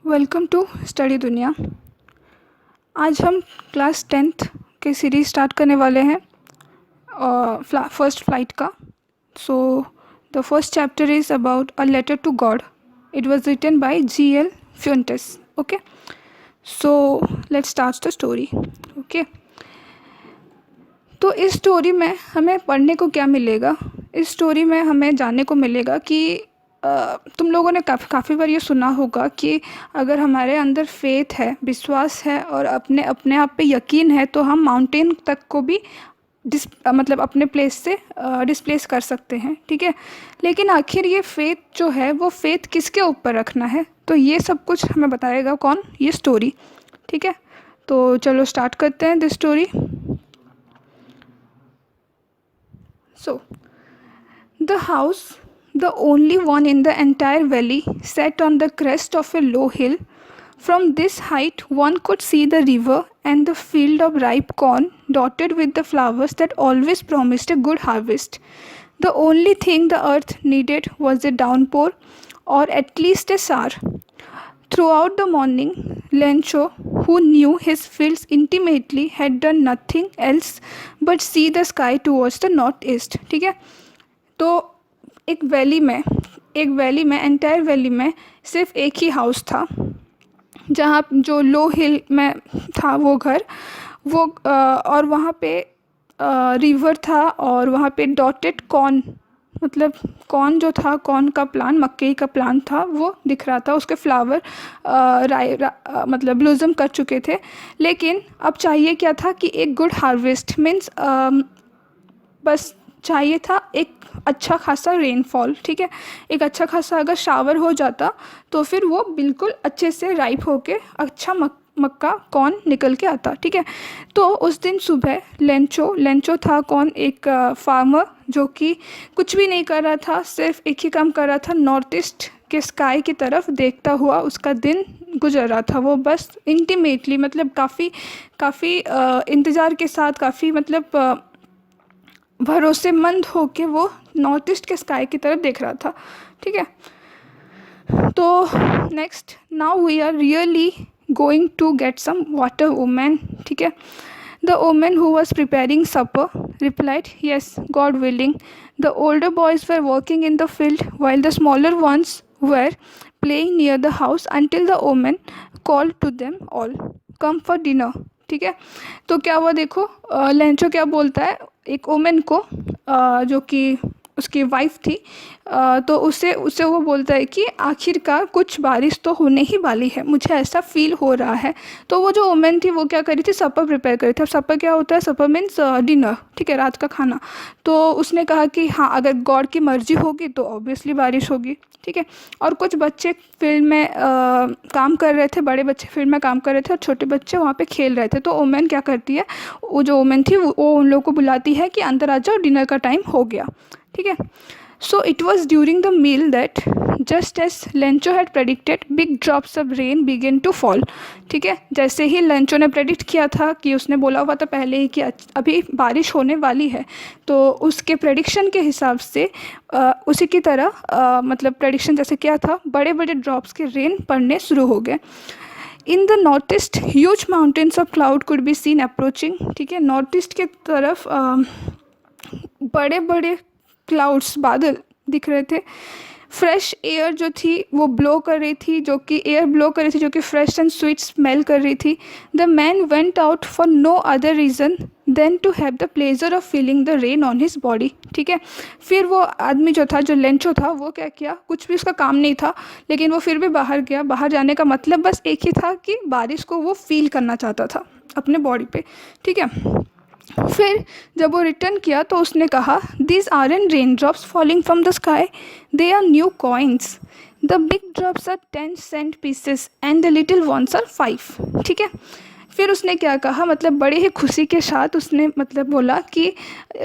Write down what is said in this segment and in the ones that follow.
Welcome to study दुनिया। आज हम क्लास 10th के सीरीज़ स्टार्ट करने वाले हैं फर्स्ट फ्लाइट का। So the first chapter is about a letter to God. It was written by G.L. Fuentes। Okay, so let's start the story. Okay, तो इस स्टोरी में हमें पढ़ने को क्या मिलेगा? इस स्टोरी में हमें जानने को मिलेगा कि तुम लोगों ने काफ़ी बार ये सुना होगा कि अगर हमारे अंदर फेथ है, विश्वास है और अपने अपने आप पे यकीन है तो हम माउंटेन तक को भी मतलब अपने प्लेस से डिस्प्लेस कर सकते हैं। ठीक है, लेकिन आखिर ये फेथ जो है वो फेथ किसके ऊपर रखना है, तो ये सब कुछ हमें बताएगा कौन? ये स्टोरी। ठीक है, तो चलो स्टार्ट करते हैं this story. So, the house, the only one in the entire valley, sat on the crest of a low hill. From this height, one could see the river and the field of ripe corn dotted with the flowers that always promised a good harvest. The only thing the earth needed was a downpour, or at least a shower. Throughout the morning, Lencho, who knew his fields intimately, had done nothing else but see the sky towards the northeast। ठीक है, तो एक valley में entire valley में सिर्फ एक ही house था, जहाँ जो लो हिल में था वो घर, वो और वहाँ पे रिवर था और वहाँ पे डॉटेड कॉर्न, मतलब कॉर्न जो था, कॉर्न का प्लांट, मक्के का प्लांट था, वो दिख रहा था। उसके फ्लावर मतलब ब्लूजम कर चुके थे। लेकिन अब चाहिए क्या था कि एक गुड हार्वेस्ट मीन्स बस चाहिए था एक अच्छा खासा रेनफॉल। ठीक है, एक अच्छा खासा अगर शावर हो जाता तो फिर वो बिल्कुल अच्छे से राइप होके अच्छा मक्का कौन निकल के आता। ठीक है, तो उस दिन सुबह लेंचो था कौन, एक फार्मर जो कि कुछ भी नहीं कर रहा था, सिर्फ एक ही काम कर रहा था, नॉर्थ ईस्ट के स्काई की तरफ देखता हुआ उसका दिन गुजर रहा था। वो बस इंटीमेटली, मतलब काफ़ी इंतज़ार के साथ, काफ़ी मतलब भरोसेमंद होके वो नॉर्थ ईस्ट के स्काई की तरफ देख रहा था। ठीक है, तो next, now we are really going to get some water women. ठीक है, the women who was preparing supper replied, yes, God willing. The older boys were working in the field while the smaller ones were playing near the house until the women called to them all come for dinner. ठीक है, तो क्या हुआ देखो, Lencho क्या बोलता है एक वुमेन को, जो कि उसकी वाइफ थी, तो उससे वो बोलता है कि आखिरकार कुछ बारिश तो होने ही वाली है, मुझे ऐसा फील हो रहा है। तो वो जो वुमेन थी वो क्या करी थी, सपर प्रिपेयर करी थी। अब सपर क्या होता है? सपर मीन्स डिनर। ठीक है, रात का खाना। तो उसने कहा कि हाँ, अगर गॉड की मर्जी होगी तो ऑब्वियसली बारिश होगी। ठीक है, और कुछ बच्चे फील्ड में काम कर रहे थे, बड़े बच्चे फील्ड में काम कर रहे थे और छोटे बच्चे वहाँ पे खेल रहे थे। तो वुमेन क्या करती है, वो जो वुमेन थी वो उन लोगों को बुलाती है कि अंदर आ जाओ, डिनर का टाइम हो गया। ठीक है, so it was during the meal that just as Lencho had predicted big drops of rain begin to fall. ठीक है, जैसे ही लेंचो ने प्रेडिक्ट किया था, कि उसने बोला हुआ था पहले ही कि अभी बारिश होने वाली है, तो उसके प्रेडिक्शन के हिसाब से उसी की तरह मतलब प्रेडिक्शन जैसे क्या था, बड़े बड़े ड्रॉप्स के रेन पड़ने शुरू हो गए। In the north east huge mountains of cloud could be seen approaching. ठीक है, नॉर्थ ईस्ट के तरफ बड़े बड़े क्लाउड्स, बादल दिख रहे थे। फ्रेश एयर जो थी वो ब्लो कर रही थी, जो कि फ्रेश एंड स्वीट स्मेल कर रही थी। The man went out for no other reason than to have the pleasure of feeling the rain on his body. ठीक है, फिर वो आदमी जो था, जो लेंचो था, वो क्या किया, कुछ भी उसका काम नहीं था, लेकिन वो फिर भी बाहर गया। बाहर जाने का मतलब बस एक ही था कि बारिश को वो फील करना चाहता था अपने बॉडी पे। ठीक है, फिर जब वो रिटर्न किया तो उसने कहा, these aren't rain drops falling from the sky, they are new coins, the big drops are 10 cent pieces and the little ones are 5। ठीक है, फिर उसने क्या कहा, मतलब बड़े ही खुशी के साथ उसने मतलब बोला कि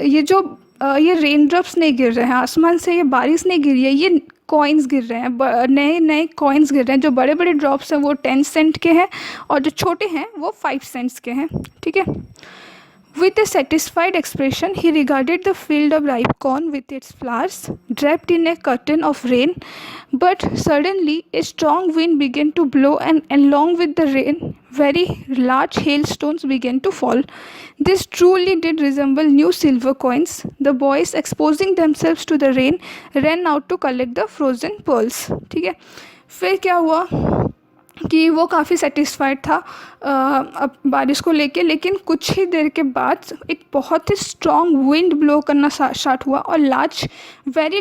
ये रेन ड्रॉप्स नहीं गिर रहे हैं आसमान से, ये बारिश नहीं गिरी है, ये कॉइन्स गिर रहे हैं, नए नए कॉइन्स गिर रहे हैं। जो बड़े बड़े ड्रॉप्स हैं वो 10 सेंट के हैं और जो छोटे हैं वो 5 सेंट्स के हैं। ठीक है, With a satisfied expression, he regarded the field of ripe corn with its flowers, draped in a curtain of rain. But suddenly, a strong wind began to blow, and along with the rain, very large hailstones began to fall. This truly did resemble new silver coins. The boys, exposing themselves to the rain, ran out to collect the frozen pearls. ठीक है, फिर क्या हुआ कि वो काफ़ी satisfied था अब बारिश को लेके, लेकिन कुछ ही देर के बाद एक बहुत ही स्ट्रॉन्ग विंड ब्लो करना स्टार्ट हुआ और वेरी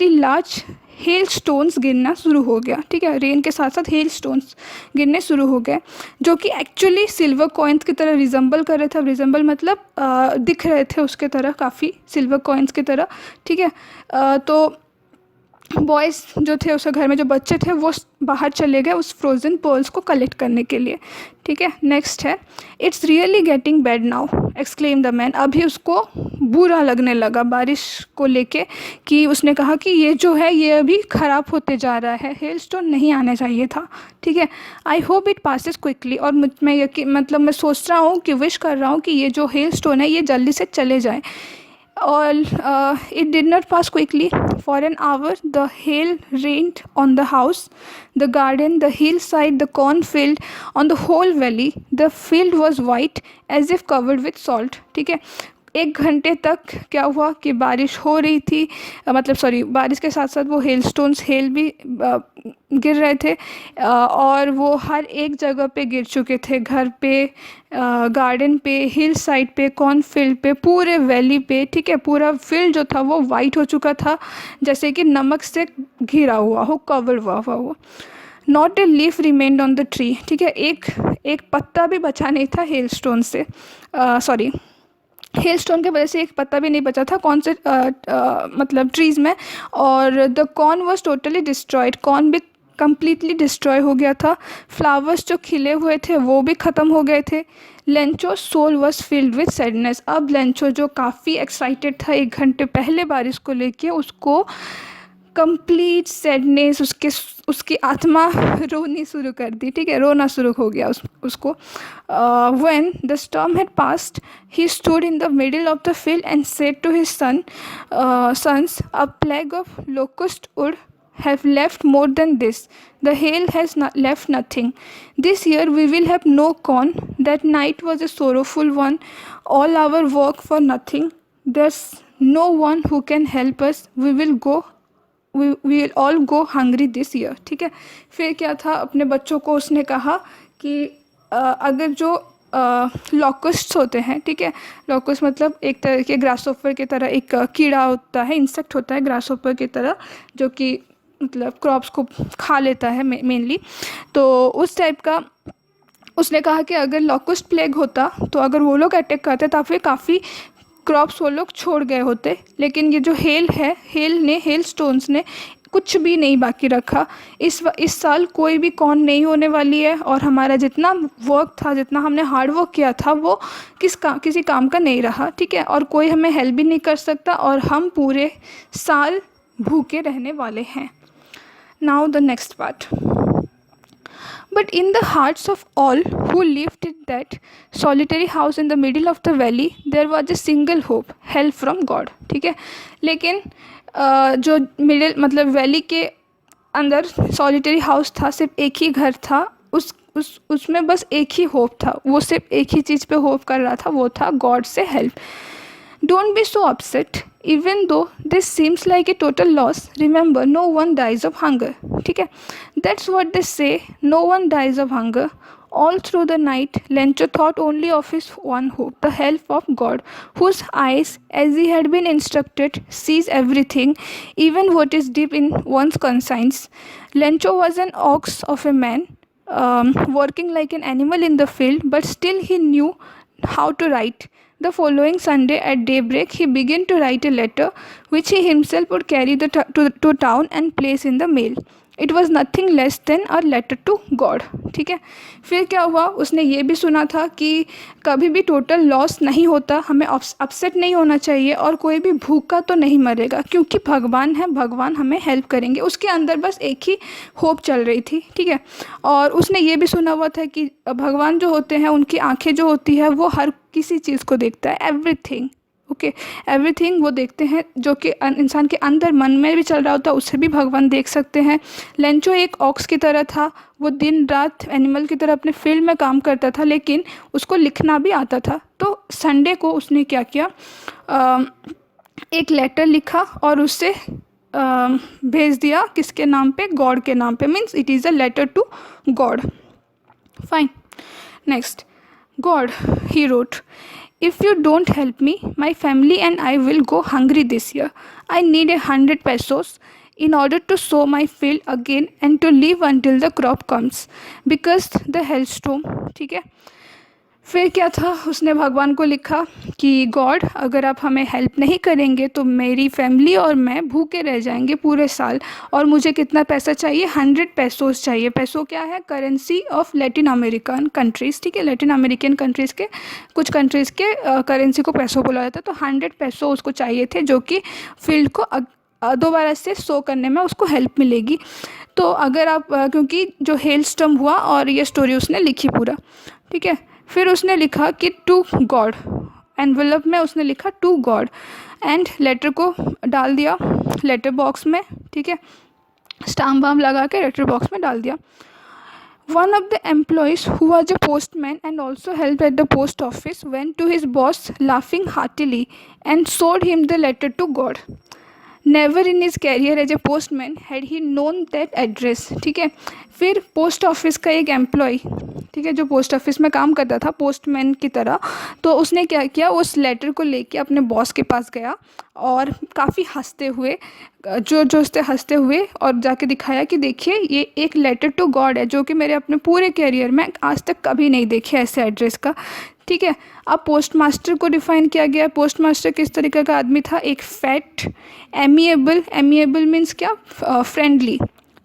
लार्ज हेल स्टोन्स गिरना शुरू हो गया। ठीक है, रेन के साथ साथ हेल स्टोन्स गिरने शुरू हो गए, जो कि एक्चुअली सिल्वर कॉइन्स की तरह रिजेंबल कर रहे थे। अब रिजेंबल मतलब दिख रहे थे उसके तरह, काफ़ी सिल्वर कॉइन्स की तरह। ठीक है, तो बॉयज़ जो थे उसके घर में जो बच्चे थे वो बाहर चले गए उस फ्रोज़न पर्ल्स को कलेक्ट करने के लिए। ठीक है, नेक्स्ट है, it's really getting bad now exclaim the man. अभी उसको बुरा लगने लगा बारिश को लेके, कि उसने कहा कि ये जो है ये अभी ख़राब होते जा रहा है, हेल स्टोन नहीं आना चाहिए था। ठीक है, I hope it passes quickly. और मैं सोच रहा हूँ कि विश कर रहा हूँ कि ये जो हेल स्टोन है ये जल्दी से चले जाए। All it did not pass quickly. For an hour, the hail rained on the house, the garden, the hillside, the cornfield, on the whole valley. The field was white as if covered with salt. ठीक है, 1 घंटे तक क्या हुआ कि बारिश हो रही थी, बारिश के साथ साथ वो हेल भी गिर रहे थे, और वो हर एक जगह पे गिर चुके थे, घर पे, गार्डन पे, हिल साइड पे, कॉर्नफील्ड पे, पूरे वैली पे। ठीक है, पूरा फील्ड जो था वो वाइट हो चुका था, जैसे कि नमक से घिरा हुआ हो, कवर्ड हुआ हो। Not a leaf remained on the tree. ठीक है, एक पत्ता भी बचा नहीं था हेल स्टोन से, हेल स्टोन की वजह से एक पत्ता भी नहीं बचा था कौन से ट्रीज़ में। और the corn was totally destroyed, corn भी कम्प्लीटली डिस्ट्रॉय हो गया था। फ्लावर्स जो खिले हुए थे वो भी ख़त्म हो गए थे। Lencho soul was filled with sadness. अब लेंचो जो काफ़ी एक्साइटेड था 1 घंटे पहले बारिश को लेके, उसको कंप्लीट सैडनेस, उसकी आत्मा रोनी शुरू कर दी। ठीक है, रोना शुरू हो गया उसको। When the storm had passed, he stood in the middle of the field and said to his sons, a plague of locust would have left more than this. The hail has left nothing. This year we will have no corn. That night was a sorrowful one. All our work for nothing. There's no one who can help us. We will all go hungry this year. ठीक है, फिर क्या था, अपने बच्चों को उसने कहा कि अगर जो लॉकस्ट्स होते हैं, ठीक है, लॉकस्ट मतलब एक तरह के ग्रासहोपर की तरह एक कीड़ा होता है, इंसेक्ट होता है ग्रासहोपर की तरह, जो कि मतलब क्रॉप्स को खा लेता है मेनली। तो उस टाइप का उसने कहा कि अगर लॉकस्ट प्लेग होता तो अगर वो लोग अटैक करते तो फिर काफ़ी क्रॉप्स वो लोग छोड़ गए होते। लेकिन ये जो हेल स्टोन्स ने कुछ भी नहीं बाकी रखा। इस साल कोई भी कॉर्न नहीं होने वाली है, और हमारा जितना वर्क था, जितना हमने हार्ड वर्क किया था, वो किसी काम का नहीं रहा। ठीक है, और कोई हमें हेल्प भी नहीं कर सकता, और हम पूरे साल भूखे रहने वाले हैं। Now the next part. But in the hearts of all who lived in that solitary house in the middle of the valley, there was a single hope, help from God. ठीक है, लेकिन जो मिडिल वैली के अंदर solitary house था, सिर्फ एक ही घर था, उसमें बस एक ही होप था, वो सिर्फ एक ही चीज़ पे होप कर रहा था, वो था गॉड से help. Don't be so upset, even though this seems like a total loss. Remember, no one dies of hunger. ठीक है, that's what they say. No one dies of hunger. All through the night, Lencho thought only of his one hope, the help of God, whose eyes, as he had been instructed, sees everything, even what is deep in one's conscience. Lencho was an ox of a man, working like an animal in the field, but still he knew how to write. The following Sunday at daybreak, he began to write a letter, which he himself would carry to town and place in the mail. It was nothing less than a letter to God, ठीक है। फिर क्या हुआ, उसने ये भी सुना था कि कभी भी टोटल लॉस नहीं होता, हमें अपसेट नहीं होना चाहिए, और कोई भी भूखा तो नहीं मरेगा क्योंकि भगवान है, भगवान हमें हेल्प करेंगे। उसके अंदर बस एक ही होप चल रही थी, ठीक है। और उसने ये भी सुना हुआ था कि भगवान जो होते हैं उनकी आंखें जो होती है वो हर किसी चीज़ को देखता है, एवरीथिंग, ओके, एवरीथिंग वो देखते हैं, जो कि इंसान के अंदर मन में भी चल रहा होता है उसे भी भगवान देख सकते हैं। लेंचो एक ऑक्स की तरह था, वो दिन रात एनिमल की तरह अपने फील्ड में काम करता था, लेकिन उसको लिखना भी आता था। तो संडे को उसने क्या किया, एक लेटर लिखा और उससे भेज दिया, किसके नाम पे, गॉड के नाम पे, means it is a letter to God, fine. Next, God, he wrote, if you don't help me, my family and I will go hungry this year. I need 100 pesos in order to sow my field again and to live until the crop comes because the hailstorm, ठीक है। फिर क्या था, उसने भगवान को लिखा कि गॉड, अगर आप हमें हेल्प नहीं करेंगे तो मेरी फैमिली और मैं भूखे रह जाएंगे पूरे साल, और मुझे कितना पैसा चाहिए, 100 पेसोस चाहिए। पेसो क्या है, currency of Latin American countries, ठीक है। लैटिन अमेरिकन कंट्रीज़ के कुछ कंट्रीज़ के करेंसी को पेसो बोला जाता है। तो 100 पेसो उसको चाहिए थे, जो कि फील्ड को दोबारा से सो करने में उसको हेल्प मिलेगी। तो अगर आप क्योंकि जो हेल स्टॉर्म हुआ, और ये स्टोरी उसने लिखी पूरा, ठीक है। फिर उसने लिखा कि टू गॉड, एनवेलप में उसने लिखा टू गॉड, एंड लेटर को डाल दिया लेटर बॉक्स में, ठीक है, स्टाम्प वाम्प लगा के लेटर बॉक्स में डाल दिया। One of the employees, who was a postman and also helped at the post office, went to his boss laughing heartily and showed him the letter to God. Never in his career as a postman had he known that address, ठीक है। फिर post office का एक employ, ठीक है, जो post office में काम करता था पोस्टमैन की तरह, तो उसने क्या किया, उस लेटर को लेके अपने बॉस के पास गया और काफ़ी हंसते हुए, जो उससे हंसते हुए, और जाके दिखाया कि देखिए ये एक लेटर टू गॉड है, जो कि मेरे अपने पूरे करियर में आज तक कभी नहीं देखे ऐसे एड्रेस का, ठीक है। अब पोस्ट मास्टर को डिफ़ाइन किया गया। पोस्ट मास्टर किस तरीके का आदमी था, एक फैट, एमिएबल मीन्स क्या, फ्रेंडली,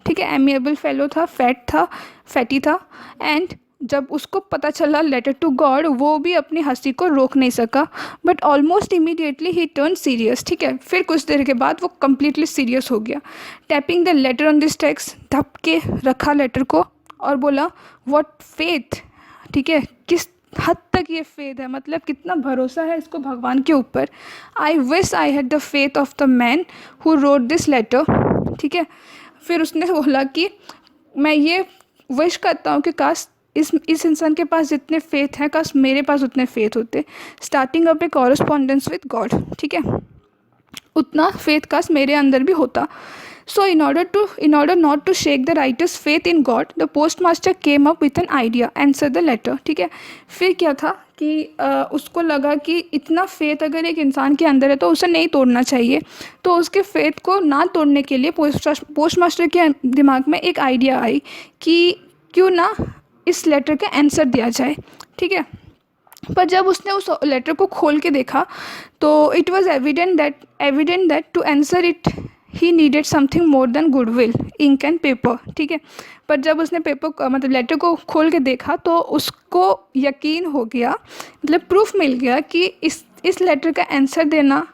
ठीक है, एमिएबल फेलो था, फैटी था, एंड जब उसको पता चला लेटर टू गॉड, वो भी अपनी हंसी को रोक नहीं सका, but almost immediately he turn serious, ठीक है। फिर कुछ देर के बाद वो कम्प्लीटली सीरियस हो गया। Tapping the letter on this text, धपके रखा लेटर को और बोला, व्हाट फेथ, ठीक है, किस हद तक ये फेथ है, मतलब कितना भरोसा है इसको भगवान के ऊपर। I wish I had the faith of the man who wrote this letter, ठीक है। फिर उसने बोला कि मैं ये विश करता हूँ कि काश इस इंसान के पास जितने फेथ हैं, काश मेरे पास उतने फेथ होते। Starting up A correspondence with God, ठीक है, उतना फेथ काश मेरे अंदर भी होता। So in order not to shake the writer's faith in God, the postmaster came up with an idea, answer the letter, ठीक है। फिर क्या था कि उसको लगा कि इतना फेथ अगर एक इंसान के अंदर है तो उसे नहीं तोड़ना चाहिए। तो उसके फेथ को ना तोड़ने के लिए पोस्टमास्टर के दिमाग में एक आइडिया आई कि क्यों ना इस लेटर का आंसर दिया जाए, ठीक है। पर जब उसने उस लेटर को खोल के देखा तो it was evident that to answer it he needed something more than goodwill, ink and paper, ठीक है। पर जब उसने पेपर मतलब लेटर को खोल के देखा तो उसको यकीन हो गया, मतलब प्रूफ मिल गया कि इस लेटर का आंसर देना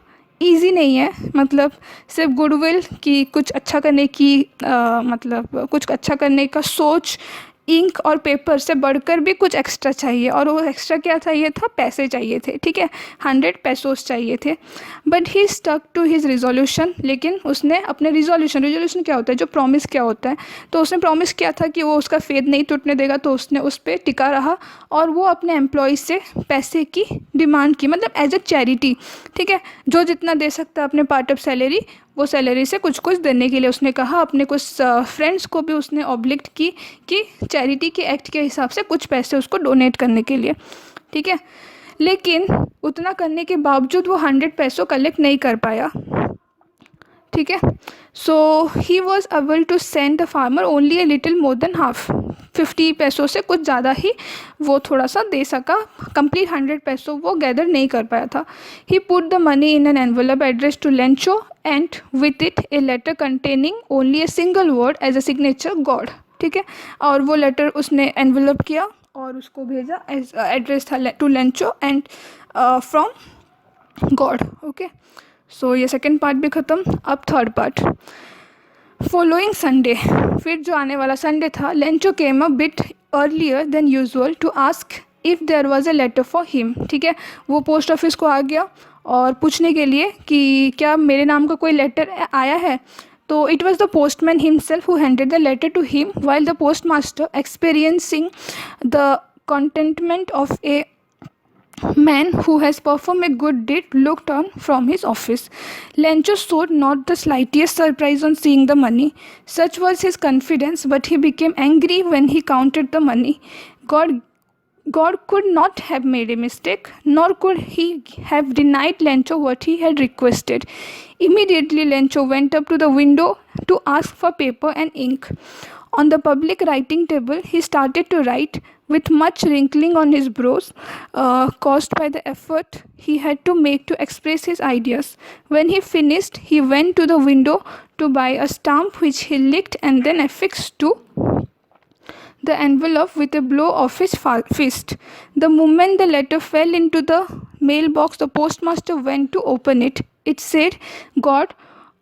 ईजी नहीं है। मतलब सिर्फ गुडविल की कुछ अच्छा करने की मतलब कुछ अच्छा करने का सोच, इंक और पेपर से बढ़कर भी कुछ एक्स्ट्रा चाहिए, और वो एक्स्ट्रा क्या चाहिए था, पैसे चाहिए थे, ठीक है, 100 पेसोस चाहिए थे। But he stuck to his resolution, लेकिन उसने अपने रिजोल्यूशन क्या होता है, जो प्रॉमिस क्या होता है, तो उसने प्रॉमिस किया था कि वो उसका फेथ नहीं टूटने देगा, तो उसने उस पर टिका रहा और वो अपने एम्प्लॉयज़ से पैसे की डिमांड की, मतलब एज अ चैरिटी, ठीक है, जो जितना दे सकता है अपने पार्ट ऑफ सैलरी, वो सैलरी से कुछ देने के लिए उसने कहा। अपने कुछ फ्रेंड्स को भी उसने ऑब्लिगेट की कि चैरिटी के एक्ट के हिसाब से कुछ पैसे उसको डोनेट करने के लिए, ठीक है। लेकिन उतना करने के बावजूद वो 100 पैसों कलेक्ट नहीं कर पाया, ठीक है। So he was able to send the farmer only a little more than half, 50 पैसों से कुछ ज़्यादा ही वो थोड़ा सा दे सका, कंप्लीट 100 पैसों वो गैदर नहीं कर पाया था। He put the money in an envelope address to Lencho and with it a letter containing only a single word as a signature God, ठीक है। और वो लेटर उसने एनवेलप किया और उसको भेजा, एज एड्रेस था to Lencho and from God, okay. So ये सेकेंड पार्ट भी ख़त्म। अब थर्ड पार्ट, फॉलोइंग संडे, फिर जो आने वाला संडे था, Lencho came a bit earlier than usual to ask if there was a letter for him, ठीक है। वो पोस्ट ऑफिस को आ गया और पूछने के लिए कि क्या मेरे नाम का कोई लेटर आया है। तो it was the postman himself who handed the letter to him while the postmaster experiencing the contentment of a man who has performed a good deed looked on from his office. Lencho showed not the slightest surprise on seeing the money. Such was his confidence, but he became angry when he counted the money. God could not have made a mistake, nor could he have denied Lencho what he had requested. Immediately, Lencho went up to the window to ask for paper and ink. On the public writing table, he started to write with much wrinkling on his brows, caused by the effort he had to make to express his ideas. When he finished, he went to the window to buy a stamp which he licked and then affixed to the envelope with a blow of his fist. The moment the letter fell into the mailbox, the postmaster went to open it. It said, "God,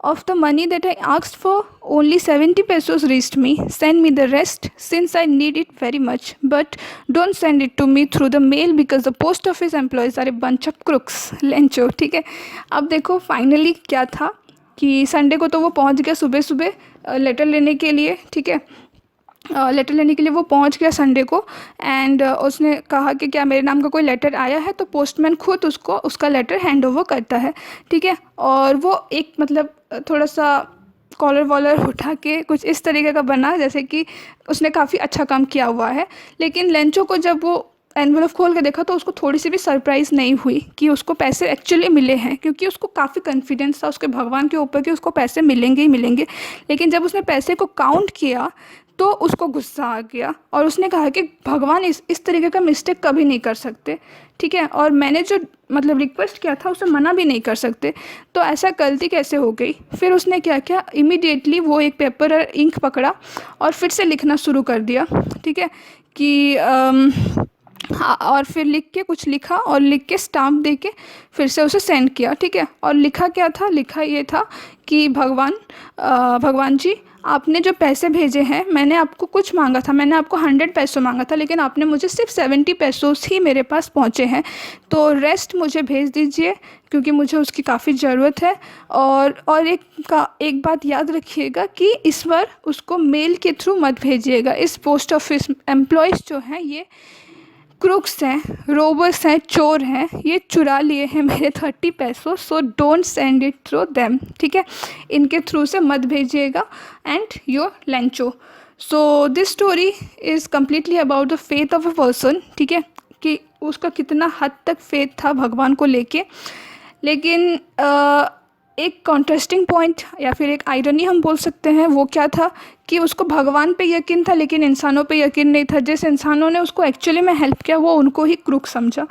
of the money that I asked for, only 70 pesos reached me. Send me the rest since I need it very much. But don't send it to me through the mail because the post office employees are a bunch of crooks." Lencho, ठीक है। अब देखो finally क्या था कि Sunday को तो वो पहुंच गया सुबह सुबह लेटर लेने के लिए, ठीक है। लेटर लेने के लिए वो पहुंच गया संडे को एंड उसने कहा कि क्या मेरे नाम का कोई लेटर आया है। तो पोस्टमैन खुद उसको उसका लेटर हैंड ओवर करता है, ठीक है। और वो एक मतलब थोड़ा सा कॉलर वॉलर उठा के कुछ इस तरीके का बना जैसे कि उसने काफ़ी अच्छा काम किया हुआ है। लेकिन लेंचो को जब वो एनवेलप खोल के देखा तो उसको थोड़ी सी भी सरप्राइज़ नहीं हुई कि उसको पैसे एक्चुअली मिले हैं, क्योंकि उसको काफ़ी कॉन्फिडेंस था उसके भगवान के ऊपर कि उसको पैसे मिलेंगे ही मिलेंगे। लेकिन जब उसने पैसे को काउंट किया तो उसको गुस्सा आ गया और उसने कहा कि भगवान इस तरीके का मिस्टेक कभी नहीं कर सकते, ठीक है। और मैंने जो मतलब रिक्वेस्ट किया था उसे मना भी नहीं कर सकते, तो ऐसा गलती कैसे हो गई। फिर उसने क्या किया, इमीडिएटली वो एक पेपर और इंक पकड़ा और फिर से लिखना शुरू कर दिया, ठीक है। कि और फिर लिख के कुछ लिखा और लिख के स्टाम्प दे के फिर से उसे सेंड किया, ठीक है। और लिखा क्या था, लिखा ये था कि भगवान जी, आपने जो पैसे भेजे हैं, मैंने आपको कुछ मांगा था, मैंने आपको 100 पैसों मांगा था, लेकिन आपने मुझे सिर्फ 70 पैसोस ही मेरे पास पहुंचे हैं। तो रेस्ट मुझे भेज दीजिए क्योंकि मुझे उसकी काफ़ी ज़रूरत है। और एक बात याद रखिएगा कि इस बार उसको मेल के थ्रू मत भेजिएगा। इस पोस्ट ऑफिस एम्प्लॉयज़ जो हैं ये क्रूक्स हैं, रोबर्स हैं, चोर हैं, ये चुरा लिए हैं मेरे 30 पैसों। So don't send it through them, ठीक है। इनके थ्रू से मत भेजिएगा and your Lencho. So this story is completely about the faith of a person, ठीक है, कि उसका कितना हद तक फेथ था भगवान को लेके। लेकिन एक कॉन्ट्रास्टिंग पॉइंट या फिर एक आयरनी हम बोल सकते हैं, वो क्या था कि उसको भगवान पे यकीन था लेकिन इंसानों पे यकीन नहीं था। जिस इंसानों ने उसको एक्चुअली में हेल्प किया वो उनको ही क्रूक समझा।